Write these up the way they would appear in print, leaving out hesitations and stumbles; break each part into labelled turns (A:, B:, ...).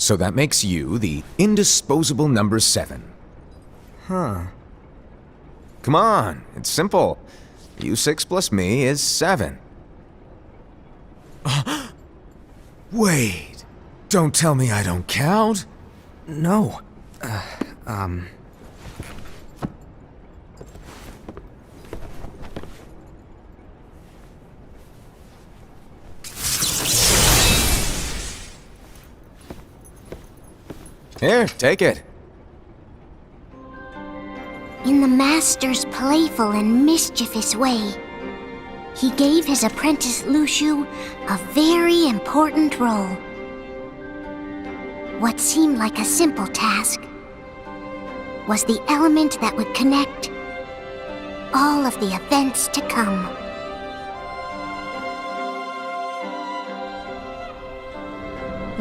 A: So that makes you the indisposable number 7.
B: Huh.
A: Come on, it's simple. You 6 plus me is 7. Wait, don't tell me I don't count.
B: No.
A: Here, take it.
C: In the master's playful and mischievous way, he gave his apprentice Luciu a very important role. What seemed like a simple task was the element that would connect all of the events to come.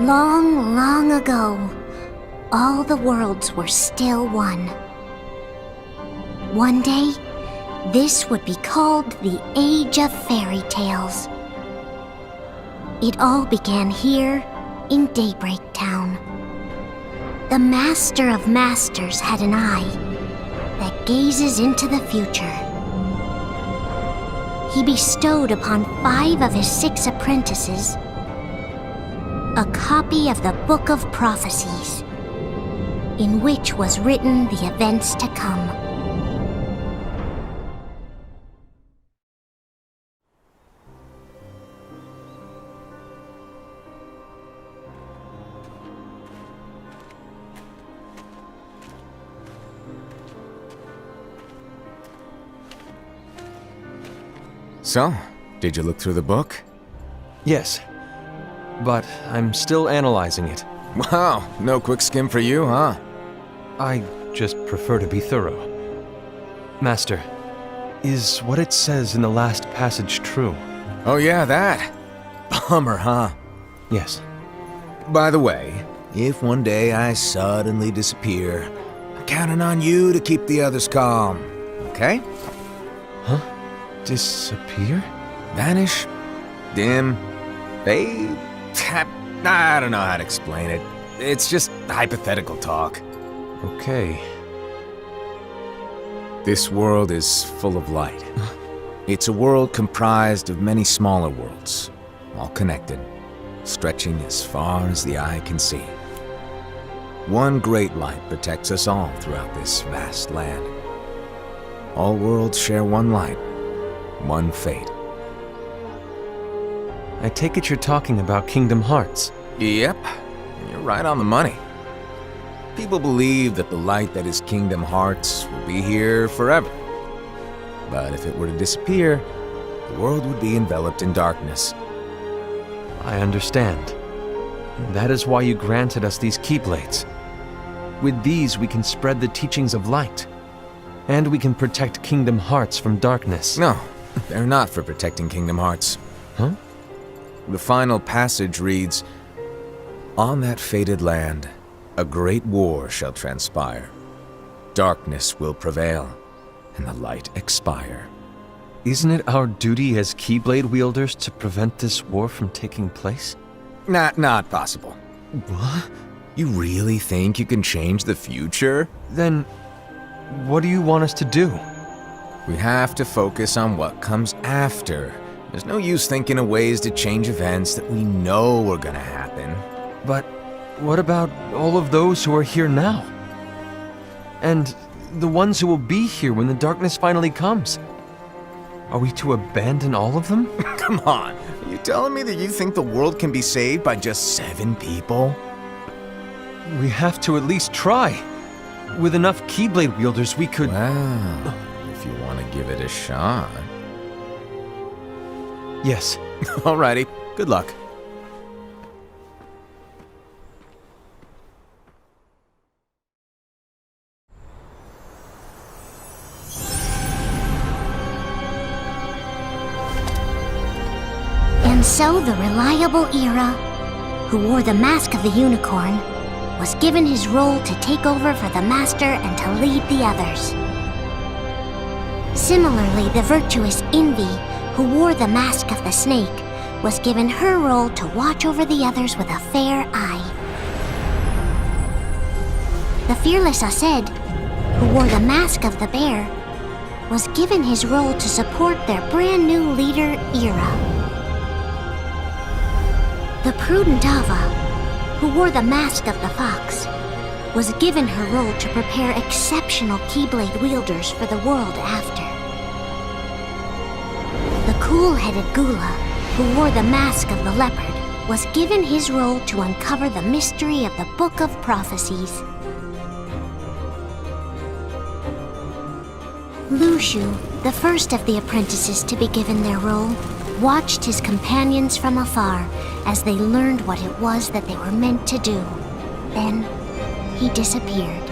C: Long, long ago, all the worlds were still one. One day, this would be called the Age of Fairy Tales. It all began here in Daybreak Town. The Master of Masters had an eye that gazes into the future. He bestowed upon 5 of his 6 apprentices a copy of the Book of Prophecies, in which was written the events to come.
A: So, did you look through the book?
B: Yes. But I'm still analyzing it.
A: Wow, no quick skim for you, huh?
B: I just prefer to be thorough. Master, is what it says in the last passage true?
A: Oh yeah, that. Bummer, huh?
B: Yes.
A: By the way, if one day I suddenly disappear, I'm counting on you to keep the others calm, okay?
B: Huh? Disappear?
A: Vanish? Dim? Fade? I don't know how to explain it. It's just hypothetical talk.
B: Okay.
A: This world is full of light. It's a world comprised of many smaller worlds, all connected, stretching as far as the eye can see. One great light protects us all throughout this vast land. All worlds share one light, one fate.
B: I take it you're talking about Kingdom Hearts.
A: Yep, you're right on the money. People believe that the light that is Kingdom Hearts will be here forever. But if it were to disappear, the world would be enveloped in darkness.
B: I understand. That is why you granted us these Keyblades. With these, we can spread the teachings of light. And we can protect Kingdom Hearts from darkness.
A: No, they're not for protecting Kingdom Hearts.
B: Huh?
A: The final passage reads, "On that fated land, a great war shall transpire. Darkness will prevail, and the light expire."
B: Isn't it our duty as Keyblade wielders to prevent this war from taking place?
A: Not possible.
B: What?
A: You really think you can change the future?
B: Then, what do you want us to do?
A: We have to focus on what comes after. There's no use thinking of ways to change events that we know are gonna happen.
B: But what about all of those who are here now? And the ones who will be here when the darkness finally comes? Are we to abandon all of them?
A: Come on, are you telling me that you think the world can be saved by just 7 people?
B: We have to at least try. With enough Keyblade wielders, we could...
A: Well, if you want to give it a shot.
B: Yes.
A: Alrighty, good luck.
C: And so the reliable Era, who wore the mask of the unicorn, was given his role to take over for the Master and to lead the others. Similarly, the virtuous Envy, who wore the mask of the snake, was given her role to watch over the others with a fair eye. The fearless Aced, who wore the mask of the bear, was given his role to support their brand new leader, Ira. The prudent Ava, who wore the mask of the fox, was given her role to prepare exceptional Keyblade wielders for the world after. The cool-headed Gula, who wore the mask of the leopard, was given his role to uncover the mystery of the Book of Prophecies. Lushu, the first of the apprentices to be given their role, watched his companions from afar as they learned what it was that they were meant to do. Then, he disappeared.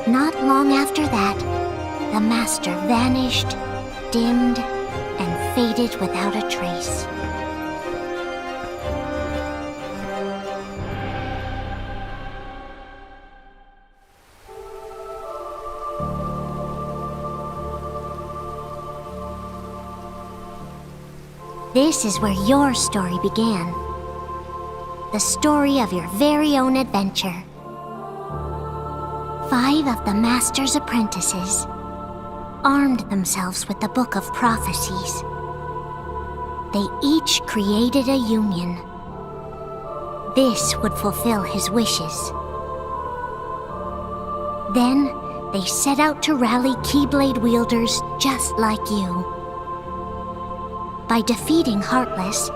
C: Not long after that, the master vanished, dimmed, and faded without a trace. This is where your story began. The story of your very own adventure. 5 of the Master's apprentices armed themselves with the Book of Prophecies. They each created a union. This would fulfill his wishes. Then, they set out to rally Keyblade wielders just like you. By defeating Heartless,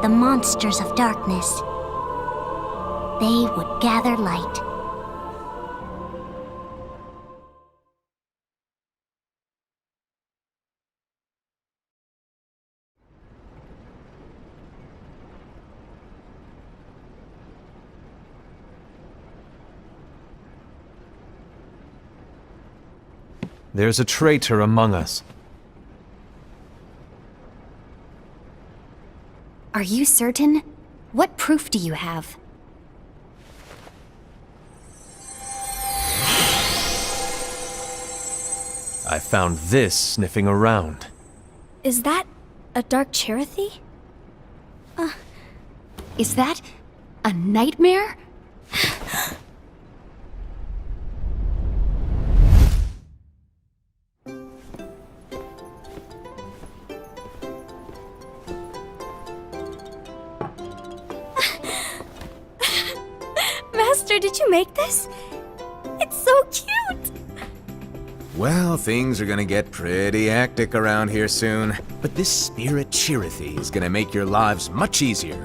C: the monsters of darkness, they would gather light.
B: There's a traitor among us.
D: Are you certain? What proof do you have?
B: I found this sniffing around.
E: Is that a dark Cherothy?
D: Is that a nightmare?
E: Master, did you make this? It's so cute!
A: Well, things are gonna get pretty hectic around here soon. But this spirit Cherothy is gonna make your lives much easier.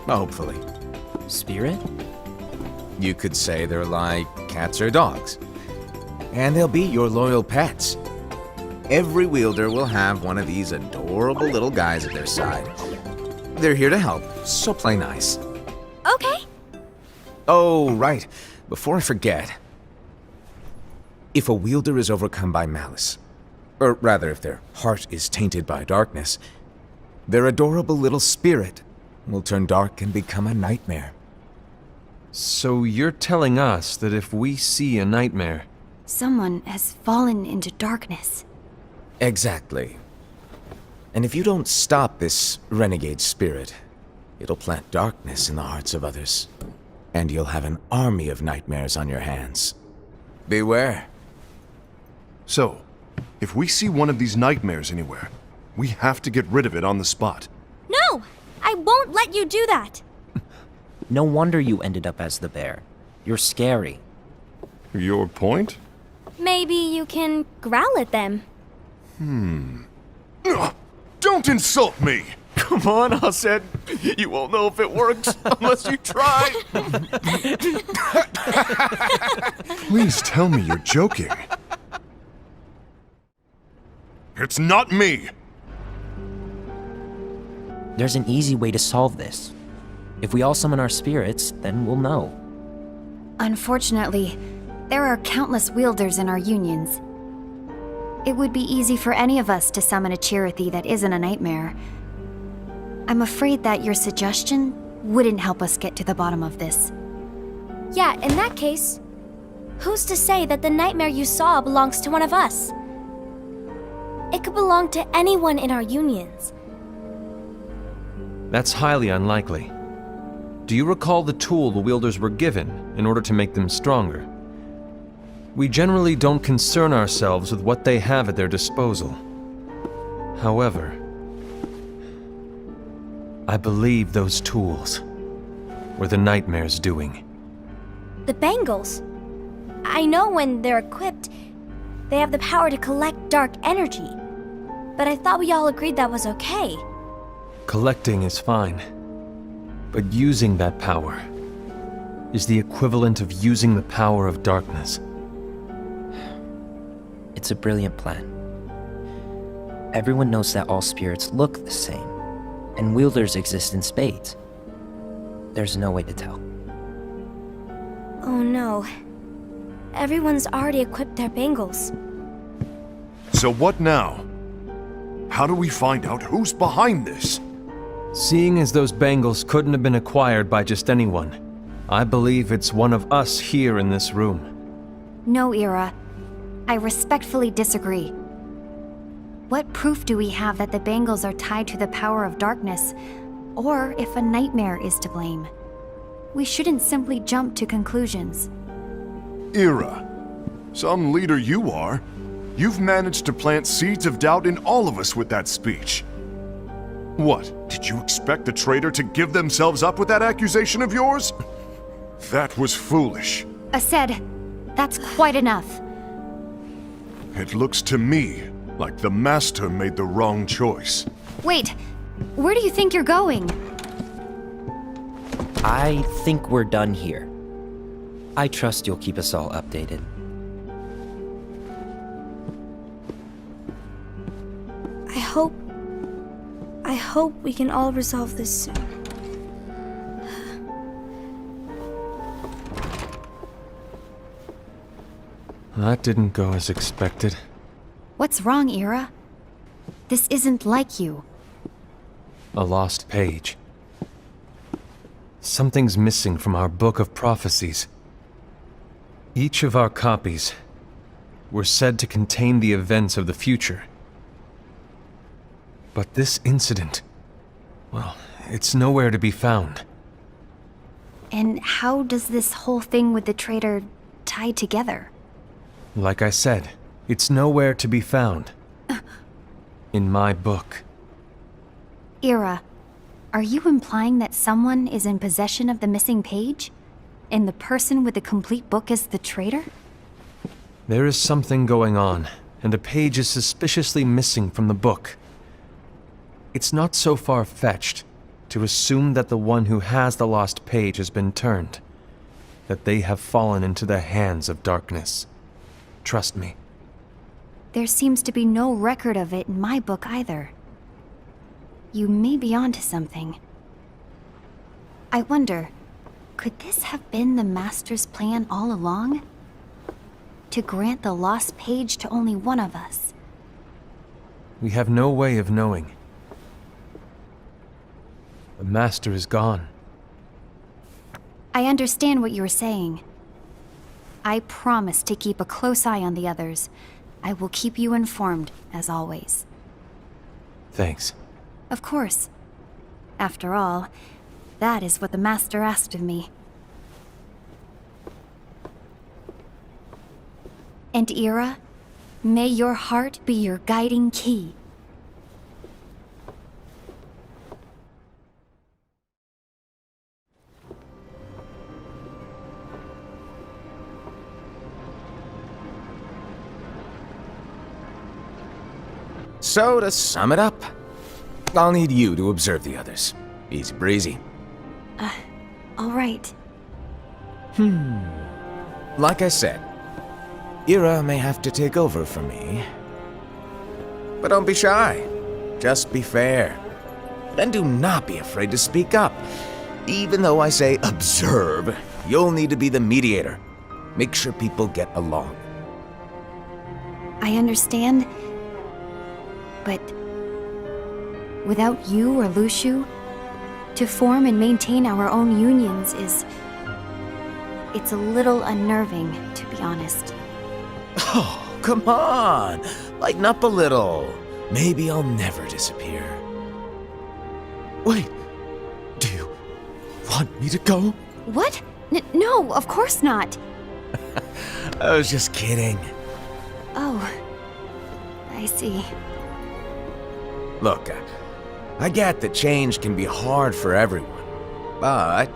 A: Hopefully.
F: Spirit?
A: You could say they're like cats or dogs. And they'll be your loyal pets. Every wielder will have one of these adorable little guys at their side. They're here to help, so play nice.
E: Okay.
A: Oh, right. Before I forget. If a wielder is overcome by malice, or rather if their heart is tainted by darkness, their adorable little spirit will turn dark and become a nightmare.
B: So you're telling us that if we see a nightmare...
D: Someone has fallen into darkness.
A: Exactly. And if you don't stop this renegade spirit, it'll plant darkness in the hearts of others. And you'll have an army of nightmares on your hands. Beware.
G: So, if we see one of these nightmares anywhere, we have to get rid of it on the spot.
E: No! I won't let you do that!
F: No wonder you ended up as the bear. You're scary.
G: Your point?
E: Maybe you can growl at them.
G: Ugh, don't insult me!
B: Come on, Aced. You won't know if it works unless you try.
G: Please tell me you're joking. It's not me!
F: There's an easy way to solve this. If we all summon our spirits, then we'll know.
D: Unfortunately, there are countless wielders in our unions. It would be easy for any of us to summon a Cherothy that isn't a nightmare. I'm afraid that your suggestion wouldn't help us get to the bottom of this.
E: Yeah, in that case, who's to say that the nightmare you saw belongs to one of us? It could belong to anyone in our unions.
B: That's highly unlikely. Do you recall the tool the wielders were given in order to make them stronger? We generally don't concern ourselves with what they have at their disposal. However, I believe those tools were the Nightmare's doing.
E: The bangles. I know when they're equipped, they have the power to collect dark energy. But I thought we all agreed that was okay.
B: Collecting is fine, but using that power is the equivalent of using the power of darkness.
F: It's a brilliant plan. Everyone knows that all spirits look the same, and wielders exist in spades. There's no way to tell.
E: Oh no. Everyone's already equipped their bangles.
G: So what now? How do we find out who's behind this?
B: Seeing as those bangles couldn't have been acquired by just anyone, I believe it's one of us here in this room.
D: No, Ira. I respectfully disagree. What proof do we have that the bangles are tied to the power of darkness, or if a nightmare is to blame? We shouldn't simply jump to conclusions.
G: Ira, some leader you are. You've managed to plant seeds of doubt in all of us with that speech. What, did you expect the traitor to give themselves up with that accusation of yours? That was foolish.
D: Aced, that's quite enough.
G: It looks to me like the Master made the wrong choice.
D: Wait, where do you think you're going?
F: I think we're done here. I trust you'll keep us all updated.
E: I hope we can all resolve this soon.
B: That didn't go as expected.
D: What's wrong, Ira? This isn't like you.
B: A lost page. Something's missing from our book of prophecies. Each of our copies were said to contain the events of the future. But this incident, well, it's nowhere to be found.
D: And how does this whole thing with the traitor tie together?
B: Like I said, it's nowhere to be found. In my book.
D: Ira, are you implying that someone is in possession of the missing page? And the person with the complete book is the traitor?
B: There is something going on, and a page is suspiciously missing from the book. It's not so far-fetched to assume that the one who has the lost page has been turned, that they have fallen into the hands of darkness. Trust me.
D: There seems to be no record of it in my book either. You may be onto something. I wonder, could this have been the Master's plan all along? To grant the lost page to only one of us?
B: We have no way of knowing. The Master is gone.
D: I understand what you're saying. I promise to keep a close eye on the others. I will keep you informed, as always.
B: Thanks.
D: Of course. After all, that is what the Master asked of me. And Ira, may your heart be your guiding key.
A: So, to sum it up, I'll need you to observe the others. Easy breezy.
D: All right.
A: Like I said, Ira may have to take over for me. But don't be shy. Just be fair. And do not be afraid to speak up. Even though I say observe, you'll need to be the mediator. Make sure people get along.
D: I understand. But without you or Luciu, to form and maintain our own unions it's a little unnerving, to be honest.
A: Oh, come on! Lighten up a little. Maybe I'll never disappear. Wait, do you want me to go?
D: What? No, of course not.
A: I was just kidding.
D: Oh, I see.
A: Look, I get that change can be hard for everyone, but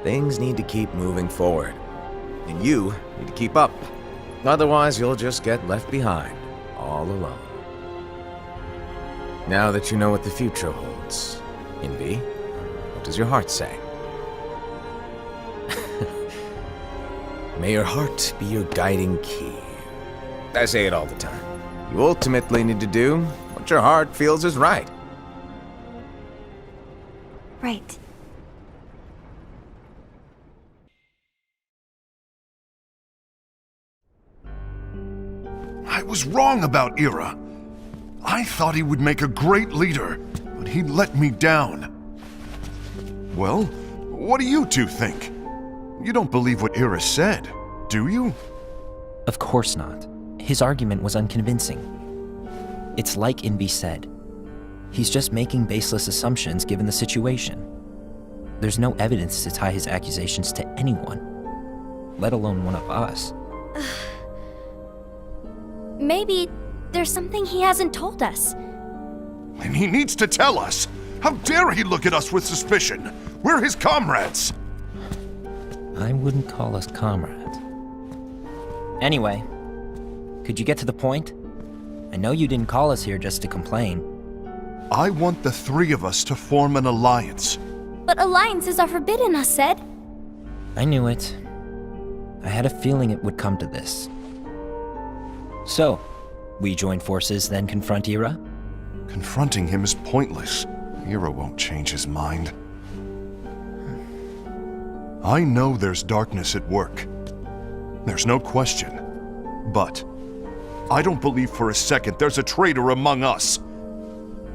A: things need to keep moving forward. And you need to keep up. Otherwise, you'll just get left behind, all alone. Now that you know what the future holds, Envy, what does your heart say? May your heart be your guiding key. I say it all the time. You ultimately need to do what your heart feels is right.
D: Right.
G: I was wrong about Ira. I thought he would make a great leader, but he let me down. Well, what do you two think? You don't believe what Ira said, do you?
F: Of course not. His argument was unconvincing. It's like Envy said. He's just making baseless assumptions given the situation. There's no evidence to tie his accusations to anyone, let alone one of us.
E: Maybe there's something he hasn't told us.
G: And he needs to tell us. How dare he look at us with suspicion? We're his comrades.
F: I wouldn't call us comrades. Anyway, could you get to the point? I know you didn't call us here just to complain.
G: I want the three of us to form an alliance.
E: But alliances are forbidden, us said.
F: I knew it. I had a feeling it would come to this. So, we join forces, then confront Ira?
G: Confronting him is pointless. Ira won't change his mind. I know there's darkness at work. There's no question. But I don't believe for a second there's a traitor among us.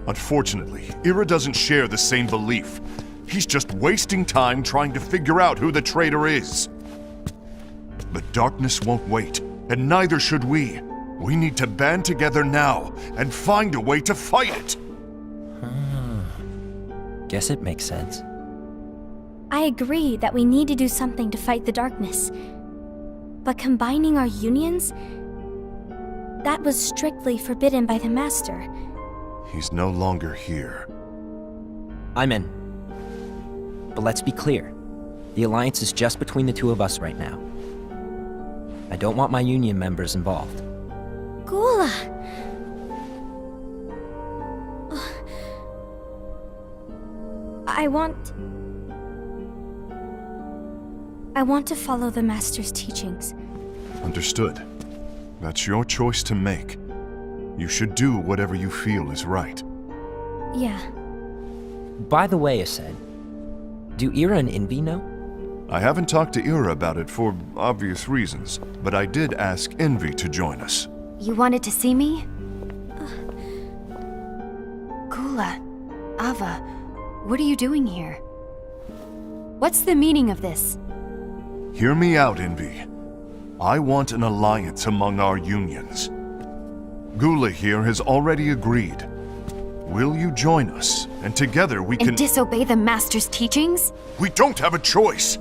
G: Unfortunately, Ira doesn't share the same belief. He's just wasting time trying to figure out who the traitor is. But darkness won't wait, and neither should we. We need to band together now and find a way to fight it.
F: Guess it makes sense.
E: I agree that we need to do something to fight the darkness. But combining our unions? That was strictly forbidden by the Master.
G: He's no longer here.
F: I'm in. But let's be clear. The alliance is just between the two of us right now. I don't want my union members involved.
E: Gula! I want to follow the Master's teachings.
G: Understood. That's your choice to make. You should do whatever you feel is right.
E: Yeah.
F: By the way, Ased, do Ira and Envy know?
G: I haven't talked to Ira about it for obvious reasons, but I did ask Envy to join us.
D: You wanted to see me? Gula, Ava, what are you doing here? What's the meaning of this?
G: Hear me out, Envy. I want an alliance among our unions. Gula here has already agreed. Will you join us? And together we can—
D: And disobey the Master's teachings?
G: We don't have a choice!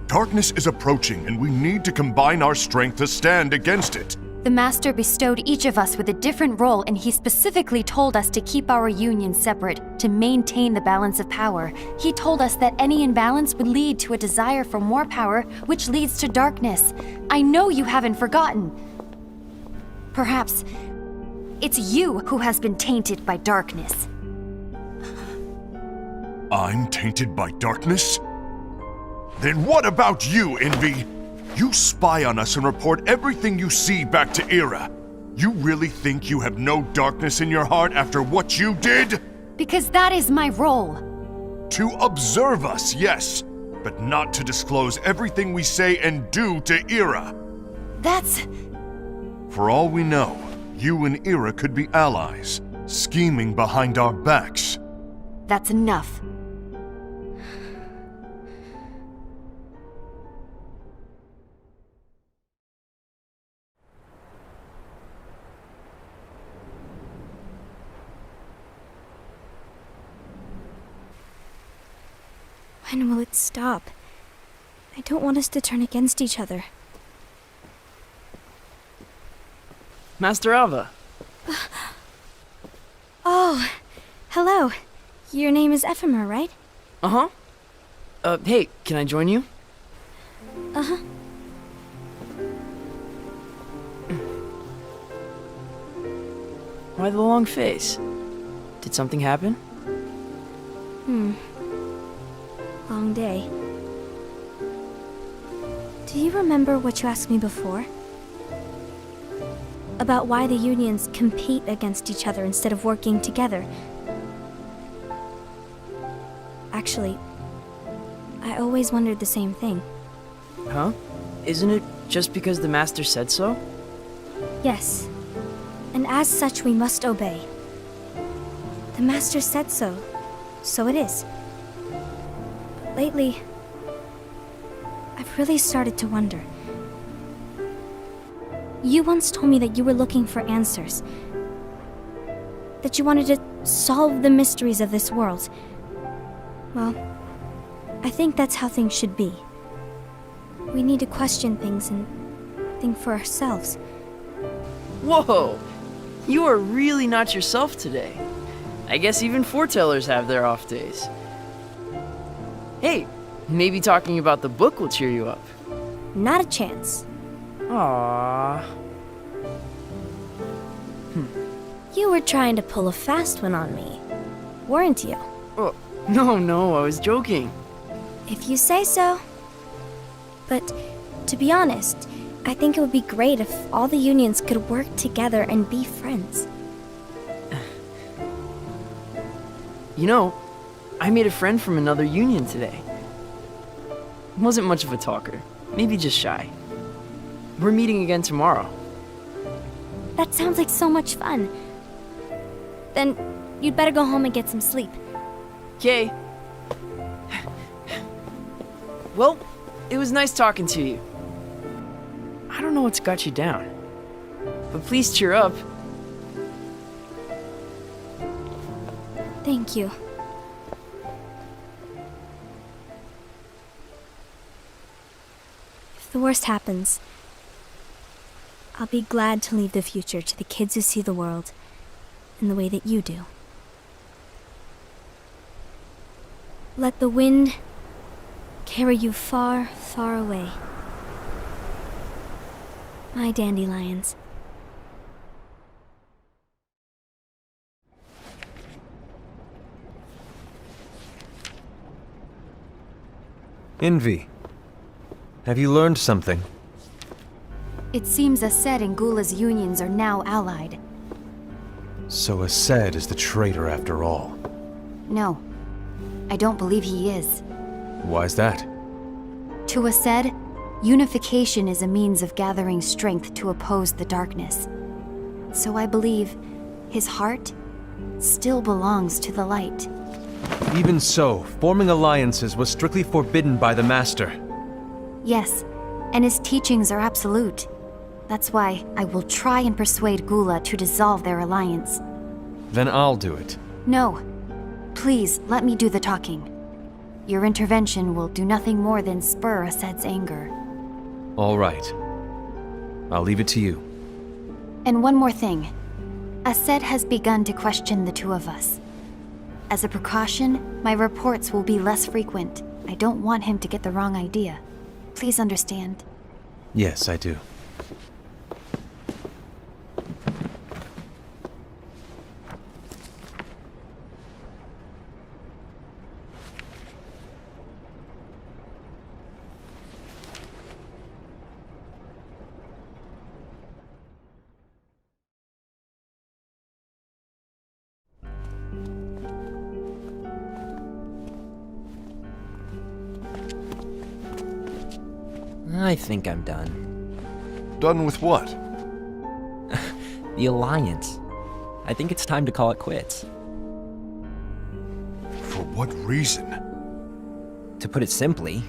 G: Darkness is approaching, and we need to combine our strength to stand against it.
D: The Master bestowed each of us with a different role, and he specifically told us to keep our union separate, to maintain the balance of power. He told us that any imbalance would lead to a desire for more power, which leads to darkness. I know you haven't forgotten. Perhaps it's you who has been tainted by darkness.
G: I'm tainted by darkness? Then what about you, Envy? You spy on us and report everything you see back to Ira. You really think you have no darkness in your heart after what you did?
D: Because that is my role.
G: To observe us, yes, but not to disclose everything we say and do to Ira.
D: That's...
G: For all we know, you and Ira could be allies, scheming behind our backs.
D: That's enough.
E: When will it stop? I don't want us to turn against each other.
H: Master Alva.
E: Oh, hello. Your name is Ephemer, right?
H: Uh-huh. Hey, can I join you?
E: Uh-huh.
H: Why the long face? Did something happen?
E: Long day. Do you remember what you asked me before? About why the unions compete against each other instead of working together. Actually, I always wondered the same thing.
H: Huh? Isn't it just because the Master said so?
E: Yes. And as such, we must obey. The Master said so, so it is. But lately, I've really started to wonder. You once told me that you were looking for answers. That you wanted to solve the mysteries of this world. Well, I think that's how things should be. We need to question things and think for ourselves.
H: Whoa! You are really not yourself today. I guess even Foretellers have their off days. Hey, maybe talking about the book will cheer you up.
E: Not a chance.
H: Aww.
E: You were trying to pull a fast one on me, weren't you?
H: Oh, no, I was joking.
E: If you say so. But, to be honest, I think it would be great if all the unions could work together and be friends.
H: You know, I made a friend from another union today. Wasn't much of a talker, maybe just shy. We're meeting again tomorrow.
E: That sounds like so much fun. Then, you'd better go home and get some sleep.
H: Okay. Well, it was nice talking to you. I don't know what's got you down, but please cheer up.
E: Thank you. If the worst happens, I'll be glad to leave the future to the kids who see the world in the way that you do. Let the wind carry you far, far away. My dandelions.
B: Envy. Have you learned something?
D: It seems Ased and Gula's unions are now allied.
B: So Ased is the traitor after all.
D: No, I don't believe he is.
B: Why's that?
D: To Ased, unification is a means of gathering strength to oppose the darkness. So I believe his heart still belongs to the light.
B: Even so, forming alliances was strictly forbidden by the Master.
D: Yes, and his teachings are absolute. That's why I will try and persuade Gula to dissolve their alliance.
B: Then I'll do it.
D: No. Please, let me do the talking. Your intervention will do nothing more than spur Ased's anger.
B: All right. I'll leave it to you.
D: And one more thing. Ased has begun to question the two of us. As a precaution, my reports will be less frequent. I don't want him to get the wrong idea. Please understand.
B: Yes, I do.
F: I think I'm done.
G: Done with what?
F: The Alliance. I think it's time to call it quits.
G: For what reason?
F: To put it simply,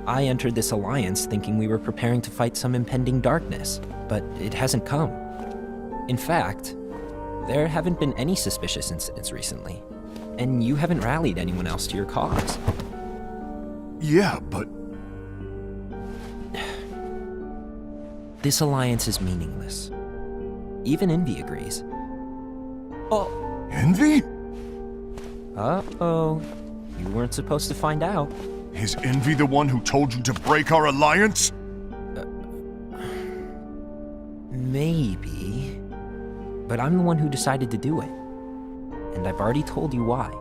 F: I entered this alliance thinking we were preparing to fight some impending darkness, but it hasn't come. In fact, there haven't been any suspicious incidents recently, and you haven't rallied anyone else to your cause.
G: Yeah, but
F: This alliance is meaningless. Even Envy agrees. Oh.
G: Envy?
F: Uh-oh. You weren't supposed to find out.
G: Is Envy the one who told you to break our alliance?
F: Maybe. But I'm the one who decided to do it. And I've already told you why.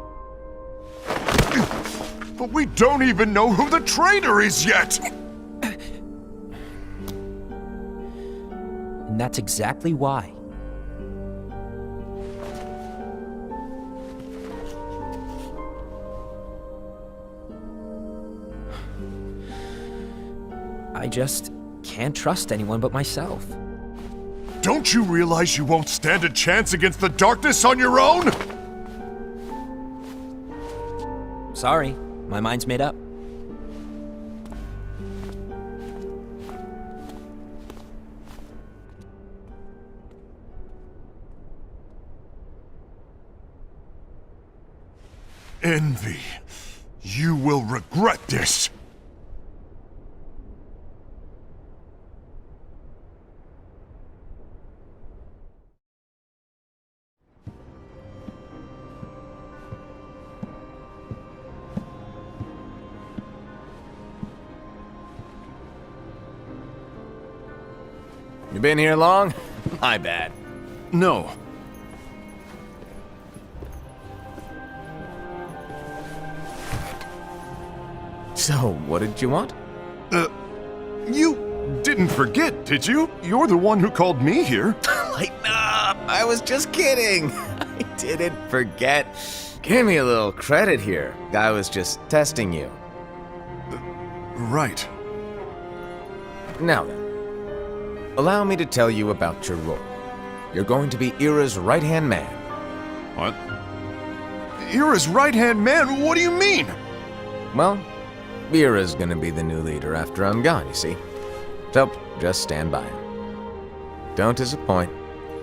G: But we don't even know who the traitor is yet!
F: And that's exactly why. I just can't trust anyone but myself.
G: Don't you realize you won't stand a chance against the darkness on your own?
F: Sorry, my mind's made up.
G: Envy, you will regret this.
A: You been here long? My bad.
G: No.
A: So, what did you want?
G: You didn't forget, did you? You're the one who called me here.
A: Lighten up! I was just kidding. I didn't forget. Give me a little credit here. I was just testing you.
G: Right.
A: Now then, allow me to tell you about your role. You're going to be Ira's right-hand man.
G: What? Ira's right-hand man? What do you mean?
A: Well, Ira's gonna be the new leader after I'm gone, you see. So, just stand by. Don't disappoint.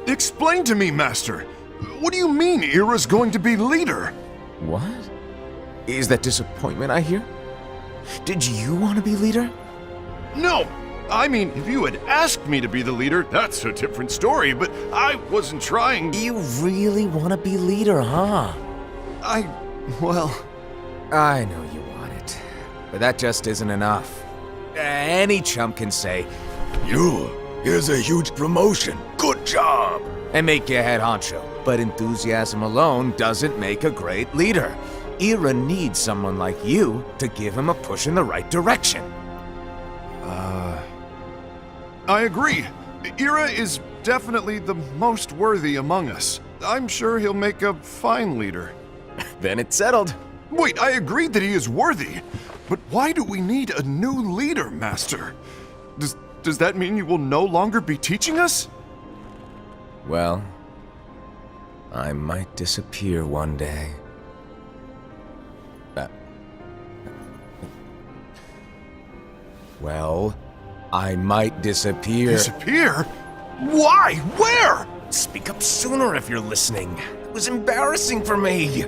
G: Explain to me, Master. What do you mean Ira's going to be leader?
A: What? Is that disappointment I hear? Did you want to be leader?
G: No! I mean, if you had asked me to be the leader, that's a different story, but I wasn't trying.
A: You really want to be leader, huh?
G: Well...
A: I know you want it, but that just isn't enough. Any chump can say, here's a huge promotion, good job, and make you head honcho. But enthusiasm alone doesn't make a great leader. Ira needs someone like you to give him a push in the right direction.
G: I agree. Ira is definitely the most worthy among us. I'm sure he'll make a fine leader.
A: Then it's settled.
G: Wait, I agreed that he is worthy. But why do we need a new leader, Master? Does that mean you will no longer be teaching us?
A: Well, I might disappear one day. Well, I might disappear.
G: Disappear? Why? Where?
A: Speak up sooner if you're listening. It was embarrassing for me.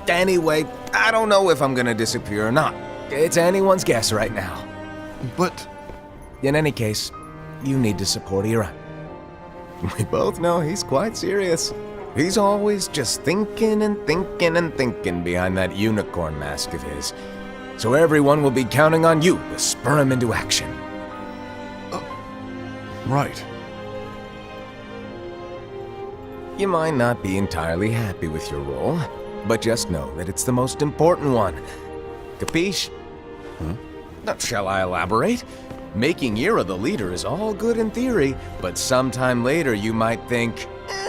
A: Anyway, I don't know if I'm gonna disappear or not. It's anyone's guess right now.
G: But...
A: In any case, you need to support Ira. We both know he's quite serious. He's always just thinking and thinking and thinking behind that unicorn mask of his. So everyone will be counting on you to spur him into action.
G: Right.
A: You might not be entirely happy with your role, but just know that it's the most important one. Capiche? Now, shall I elaborate? Making Ira the leader is all good in theory, but sometime later you might think,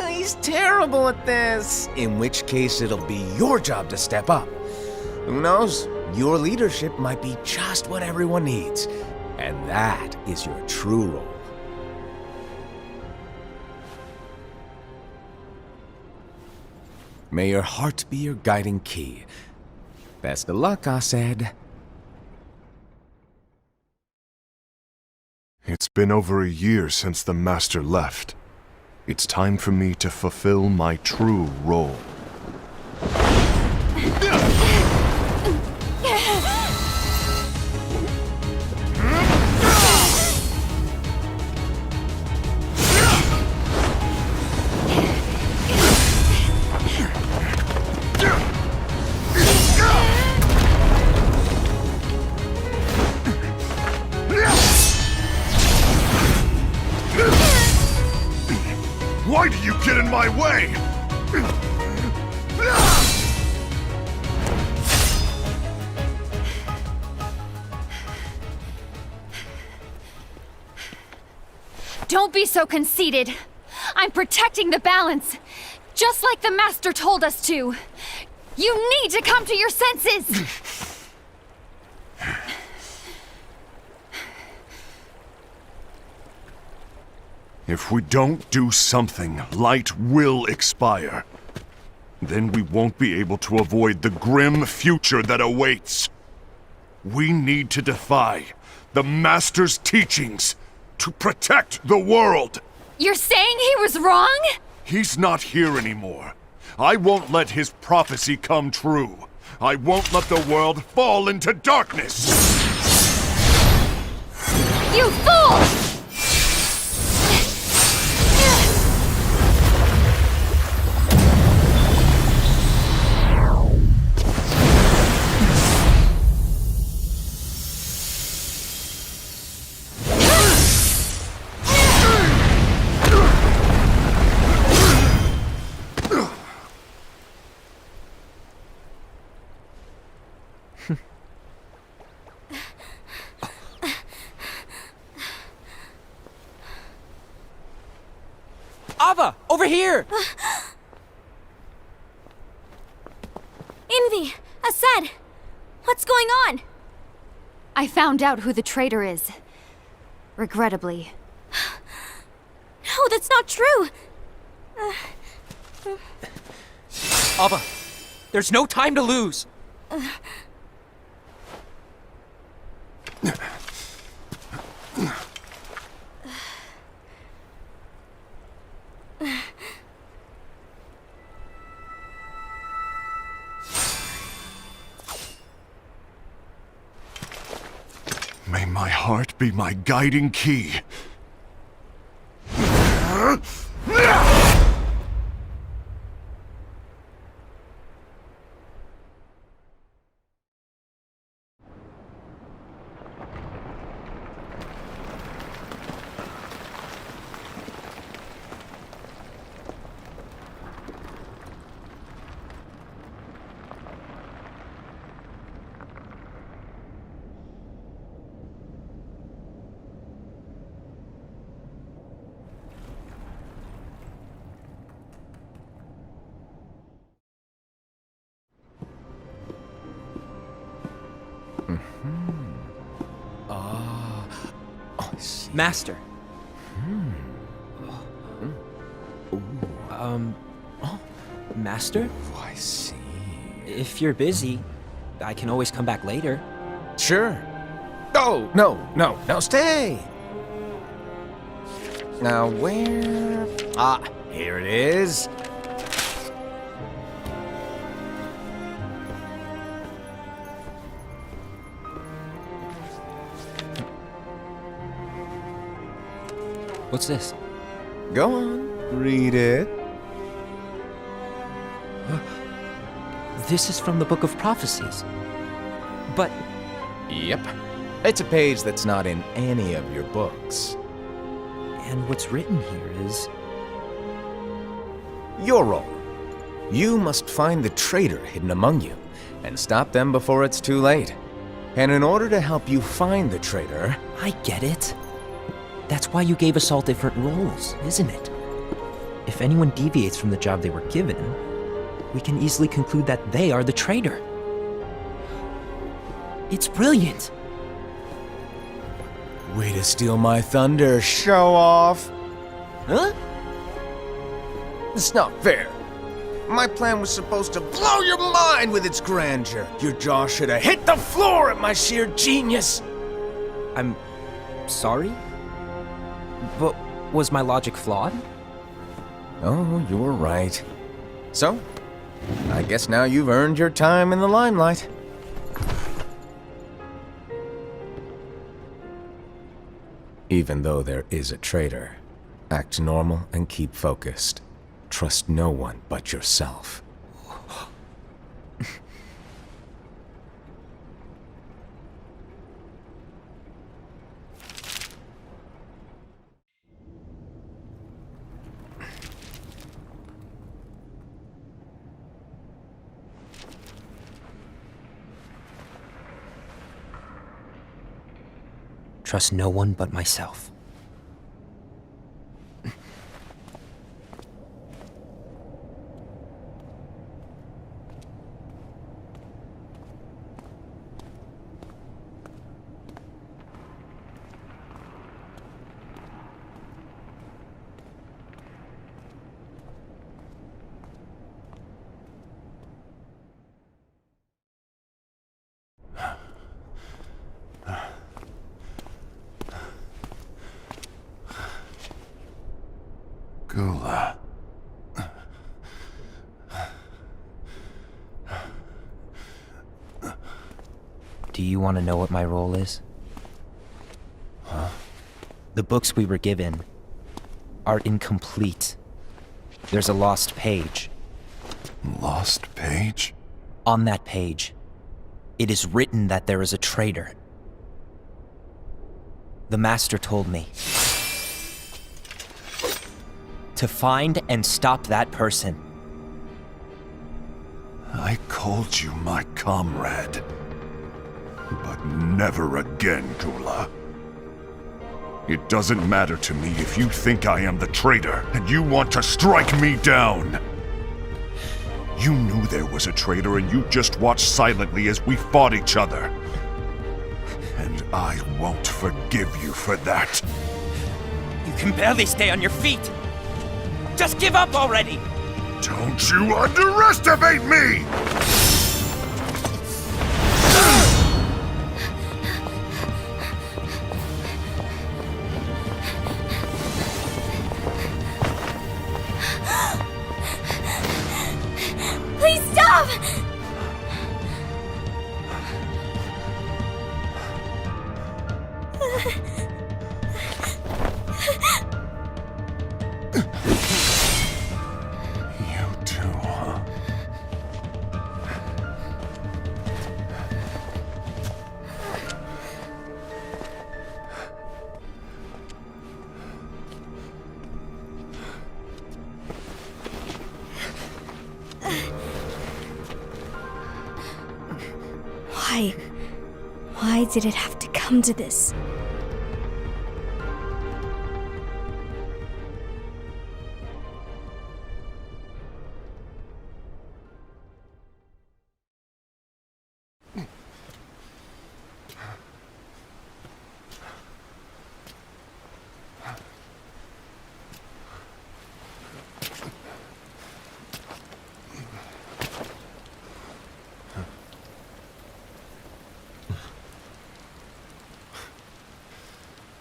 A: he's terrible at this. In which case it'll be your job to step up. Who knows? Your leadership might be just what everyone needs. And that is your true role. May your heart be your guiding key. Best of luck, I said.
G: It's been over a year since the Master left. It's time for me to fulfill my true role. Why do you get in my way?
D: Don't be so conceited. I'm protecting the balance, just like the Master told us to. You need to come to your senses!
G: If we don't do something, light will expire. Then we won't be able to avoid the grim future that awaits. We need to defy the Master's teachings to protect the world.
D: You're saying he was wrong?
G: He's not here anymore. I won't let his prophecy come true. I won't let the world fall into darkness.
D: You fool!
I: Ava, over here!
E: Envy! Asad! What's going on?
D: I found out who the traitor is. Regrettably.
E: No, that's not true!
I: Ava, there's no time to lose!
G: May my heart be my guiding key.
I: Master. Master?
A: Oh, I see.
F: If you're busy, I can always come back later.
A: Sure. Oh, no, stay! Now, where... Ah, here it is.
F: What's this?
A: Go on, read it.
F: This is from the Book of Prophecies. But
A: Yep. It's a page that's not in any of your books.
F: and what's written here is...
A: Your role. You must find the traitor hidden among you, and stop them before it's too late. And in order to help you find the traitor...
F: I get it. That's why you gave us all different roles, isn't it? If anyone deviates from the job they were given, we can easily conclude that they are the traitor. It's brilliant.
A: Way to steal my thunder, show off!
F: Huh?
A: It's not fair. My plan was supposed to blow your mind with its grandeur. Your jaw should have hit the floor at my sheer genius.
F: I'm sorry? But was my logic flawed?
A: Oh, you were right. So, I guess now you've earned your time in the limelight. Even though there is a traitor, act normal and keep focused. Trust no one but yourself.
F: trust no one but myself.
G: Gula.
F: Do you want to know what my role is?
G: Huh?
F: The books we were given are incomplete. There's a lost page.
G: Lost page?
F: On that page, it is written that there is a traitor. The Master told me to find and stop that person.
G: I called you my comrade. But never again, Gula. It doesn't matter to me if you think I am the traitor and you want to strike me down. You knew there was a traitor and you just watched silently as we fought each other. And I won't forgive you for that.
I: You can barely stay on your feet. Just give up already!
G: Don't you underestimate me!
E: Please stop!
G: You too, huh?
E: Why? Why did it have to come to this?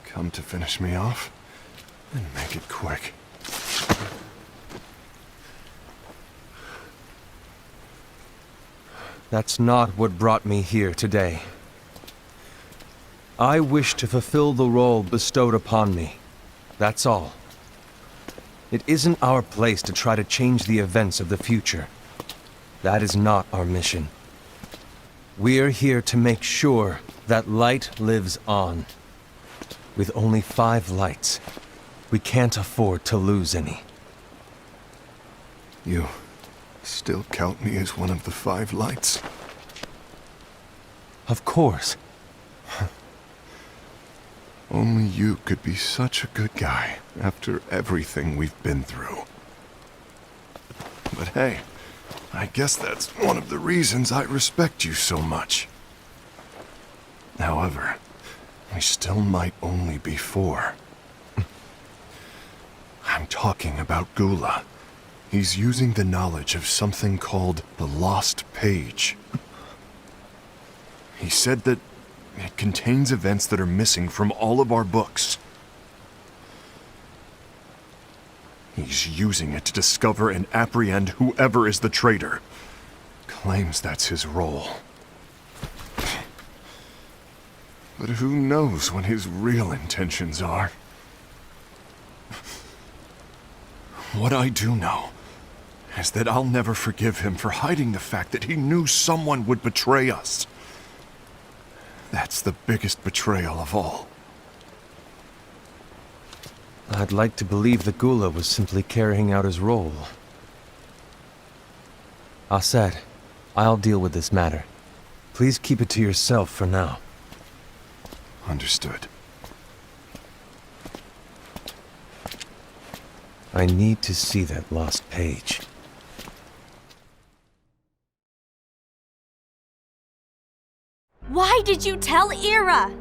G: Come to finish me off? Then make it quick.
B: That's not what brought me here today. I wish to fulfill the role bestowed upon me. That's all. It isn't our place to try to change the events of the future. That is not our mission. We're here to make sure that light lives on. With only 5 lights, we can't afford to lose any.
G: You still count me as one of the 5 lights?
B: Of course.
G: Only you could be such a good guy after everything we've been through. But hey, I guess that's one of the reasons I respect you so much. However, we still might only be 4. I'm talking about Gula. He's using the knowledge of something called the Lost Page. He said that it contains events that are missing from all of our books. He's using it to discover and apprehend whoever is the traitor. Claims that's his role. But who knows what his real intentions are? What I do know is that I'll never forgive him for hiding the fact that he knew someone would betray us. That's the biggest betrayal of all.
B: I'd like to believe that Gula was simply carrying out his role. Aset, I'll deal with this matter. Please keep it to yourself for now.
G: Understood.
B: I need to see that lost page.
E: Why did you tell Ira?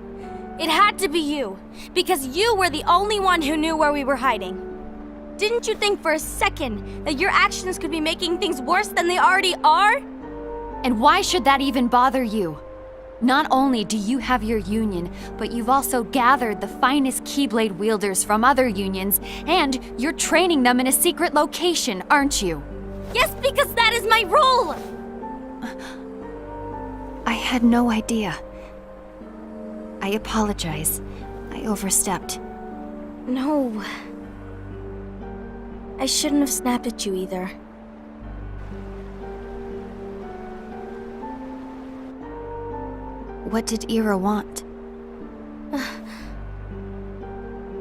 E: It had to be you, because you were the only one who knew where we were hiding. Didn't you think for a second that your actions could be making things worse than they already are?
D: And why should that even bother you? Not only do you have your union, but you've also gathered the finest Keyblade wielders from other unions, and you're training them in a secret location, aren't you?
E: Yes, because that is my role!
D: I had no idea. I apologize. I overstepped.
E: No. I shouldn't have snapped at you either.
D: What did Ira want?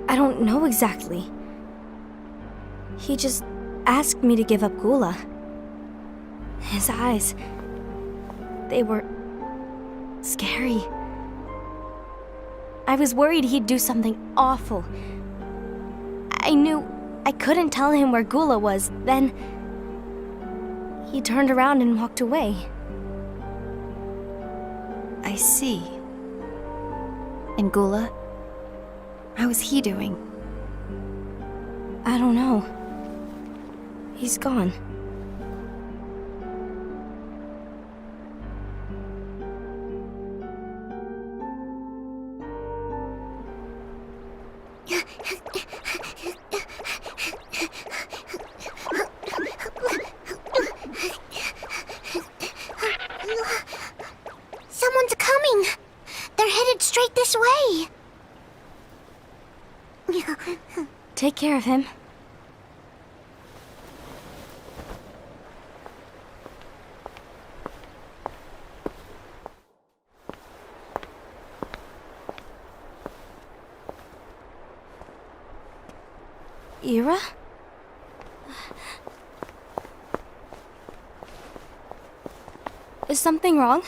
E: I don't know exactly. He just asked me to give up Gula. His eyes, they were scary. I was worried he'd do something awful. I knew I couldn't tell him where Gula was. Then he turned around and walked away.
D: I see. And Gula? How is he doing?
E: I don't know. He's gone.
C: Someone's coming! They're headed straight this way!
E: Take care of him. Ira? Is something wrong?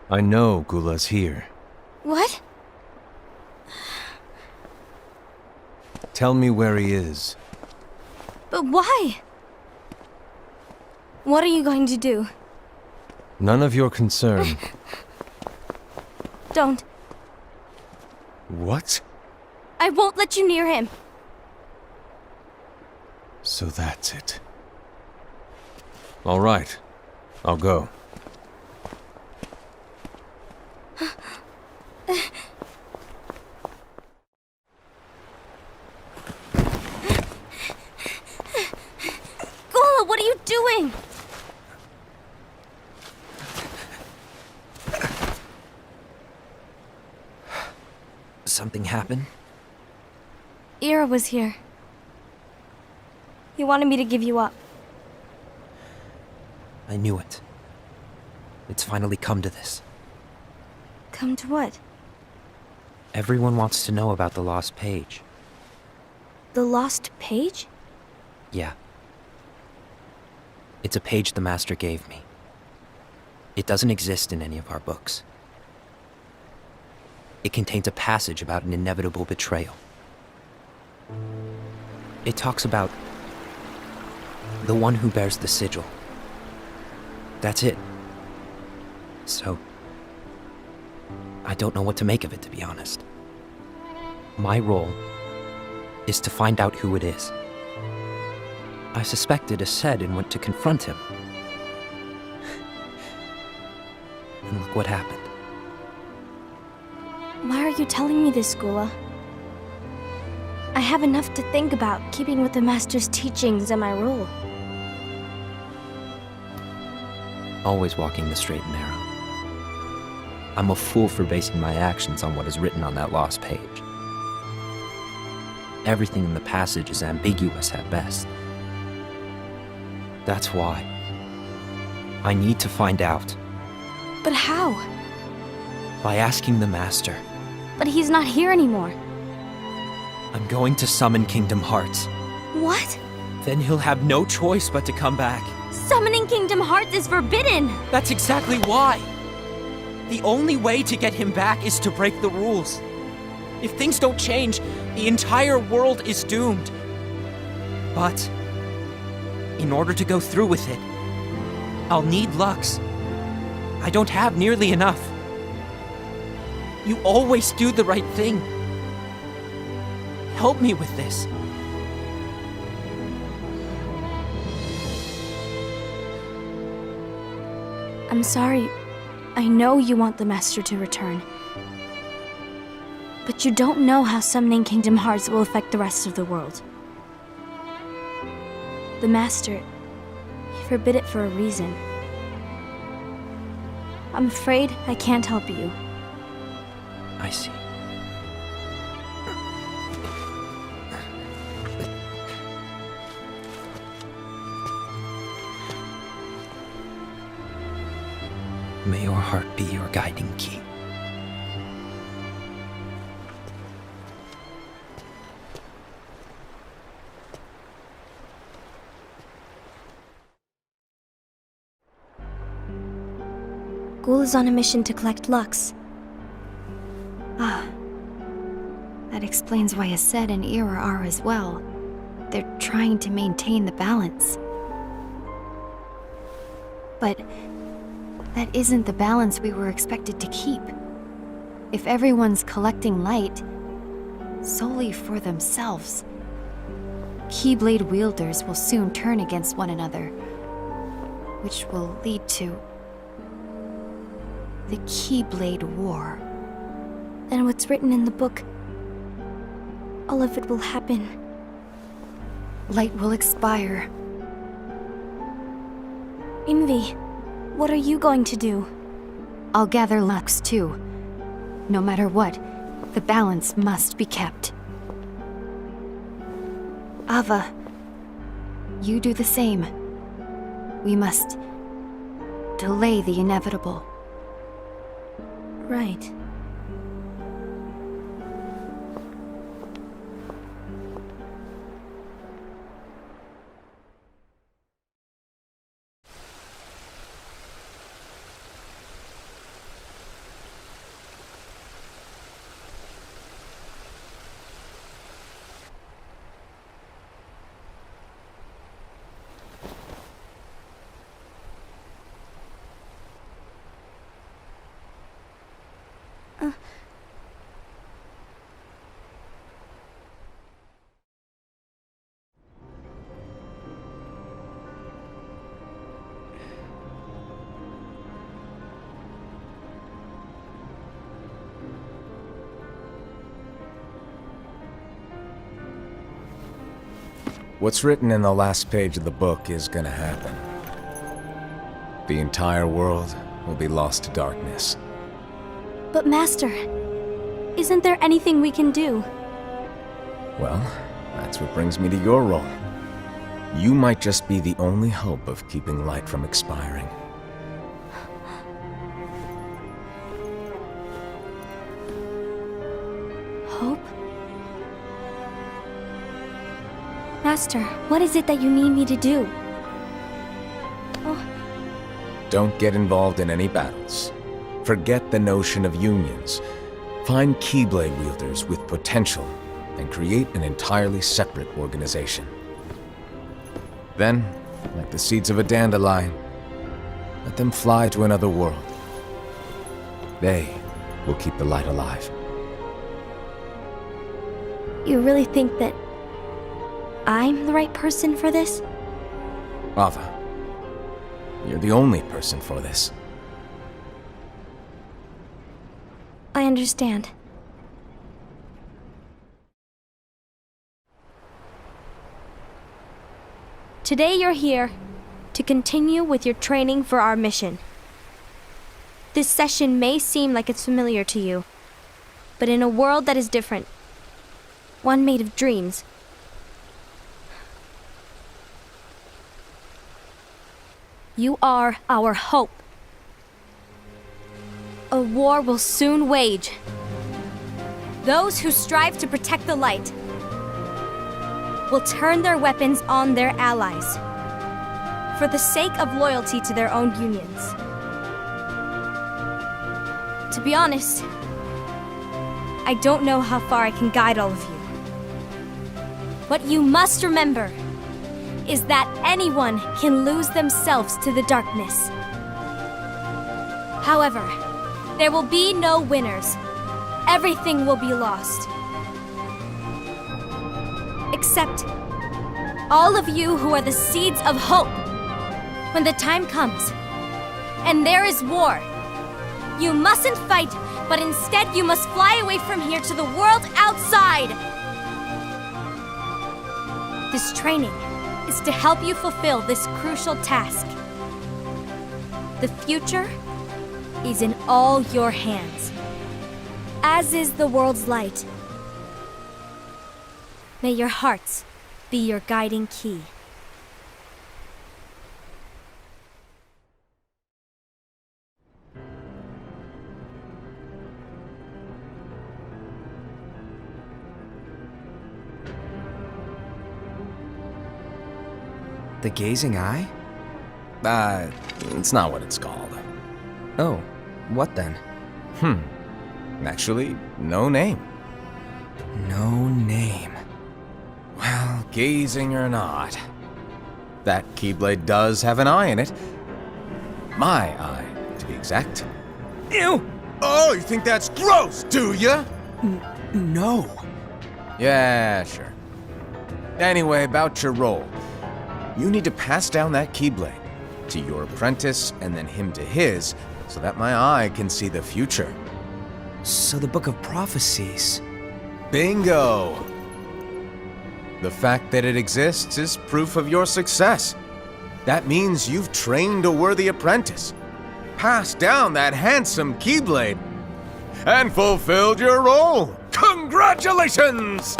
B: I know Gula's here.
E: What?
B: Tell me where he is.
E: But why? What are you going to do?
B: None of your concern.
E: Don't.
B: What?
E: I won't let you near him.
B: So that's it. All right. I'll go.
E: Gula, what are you doing?
F: Something happened?
E: Ira was here. He wanted me to give you up.
F: I knew it. It's finally come to this.
E: Come to what?
F: Everyone wants to know about the lost page.
E: The lost page?
F: Yeah. It's a page the Master gave me. It doesn't exist in any of our books. It contains a passage about an inevitable betrayal. It talks about the one who bears the sigil. That's it. So, I don't know what to make of it, to be honest. My role is to find out who it is. I suspected Esed and went to confront him. And look what happened.
E: Why are you telling me this, Gula? I have enough to think about, keeping with the Master's teachings and my role.
F: Always walking the straight and narrow. I'm a fool for basing my actions on what is written on that lost page. Everything in the passage is ambiguous at best. That's why I need to find out.
E: But how?
F: By asking the Master.
E: But he's not here anymore.
F: I'm going to summon Kingdom Hearts.
E: What?
F: Then he'll have no choice but to come back.
E: Summoning Kingdom Hearts is forbidden!
F: That's exactly why! The only way to get him back is to break the rules. If things don't change, the entire world is doomed.
I: But in order to go through with it, I'll need Lux. I don't have nearly enough. You always do the right thing. Help me with this.
E: I'm sorry. I know you want the Master to return. But you don't know how summoning Kingdom Hearts will affect the rest of the world. The Master, he forbid it for a reason. I'm afraid I can't help you.
F: I see. May your heart be your guiding key.
E: Ghoul is on a mission to collect Lux.
D: Ah. That explains why Aced and Ira are as well. They're trying to maintain the balance. But that isn't the balance we were expected to keep. If everyone's collecting light solely for themselves, Keyblade wielders will soon turn against one another, which will lead to the Keyblade War.
E: Then what's written in the book, all of it will happen.
D: Light will expire.
E: Envy, what are you going to do?
D: I'll gather Lux too. No matter what, the balance must be kept. Ava, you do the same. We must delay the inevitable.
E: Right.
A: What's written in the last page of the book is gonna happen. The entire world will be lost to darkness.
E: But Master, isn't there anything we can do?
A: Well, that's what brings me to your role. You might just be the only hope of keeping light from expiring.
E: Hope? Master, what is it that you need me to do?
A: Don't get involved in any battles. Forget the notion of unions. Find Keyblade wielders with potential and create an entirely separate organization. Then, like the seeds of a dandelion, let them fly to another world. They will keep the light alive.
E: You really think that I'm the right person for this?
A: Ava, you're the only person for this.
E: I understand. Today you're here to continue with your training for our mission. This session may seem like it's familiar to you, but in a world that is different, one made of dreams, you are our hope. A war will soon wage. Those who strive to protect the light will turn their weapons on their allies for the sake of loyalty to their own unions. To be honest, I don't know how far I can guide all of you. What you must remember is that anyone can lose themselves to the darkness. However, there will be no winners. Everything will be lost. Except all of you who are the seeds of hope. When the time comes, and there is war, you mustn't fight, but instead you must fly away from here to the world outside. This training is to help you fulfill this crucial task. The future is in all your hands, as is the world's light. May your hearts be your guiding key.
F: The gazing eye?
A: It's not what it's called.
F: Oh, what then?
A: Actually, no name.
F: No name.
A: Well, gazing or not, that Keyblade does have an eye in it. My eye, to be exact.
F: Ew!
A: Oh, you think that's gross, do ya?
F: No.
A: Yeah, sure. Anyway, about your role. You need to pass down that Keyblade to your apprentice and then him to his, so that my eye can see the future.
F: So the Book of Prophecies.
A: Bingo! The fact that it exists is proof of your success. That means you've trained a worthy apprentice, passed down that handsome Keyblade, and fulfilled your role. Congratulations!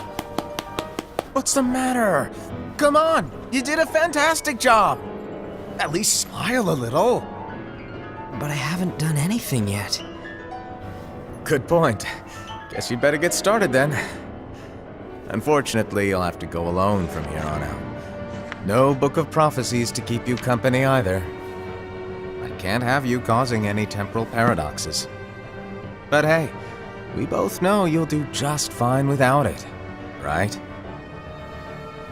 A: What's the matter? Come on, you did a fantastic job. At least smile a little.
F: But I haven't done anything yet.
A: Good point. Guess you'd better get started then. Unfortunately, you'll have to go alone from here on out. No Book of Prophecies to keep you company either. I can't have you causing any temporal paradoxes. But hey, we both know you'll do just fine without it, right?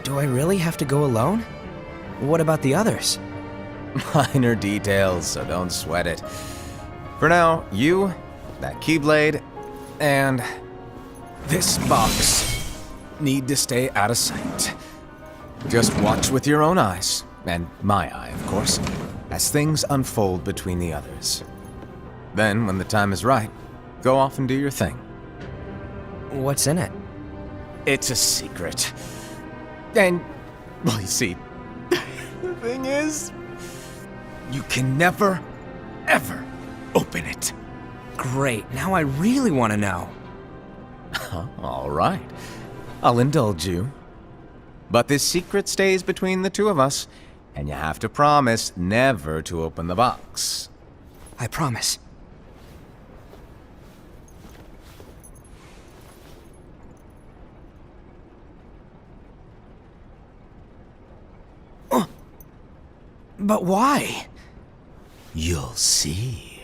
F: Do I really have to go alone? What about the others?
A: Minor details, so don't sweat it. For now, you, that Keyblade, and this box need to stay out of sight. Just watch with your own eyes, and my eye, of course, as things unfold between the others. Then, when the time is right, go off and do your thing.
F: What's in it?
A: It's a secret. And, well, you see, the thing is, you can never, ever open it.
F: Great, now I really want to know.
A: All right, I'll indulge you. But this secret stays between the two of us, and you have to promise never to open the box.
F: I promise. But why?
A: You'll see.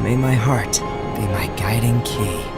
F: May my heart be my guiding key.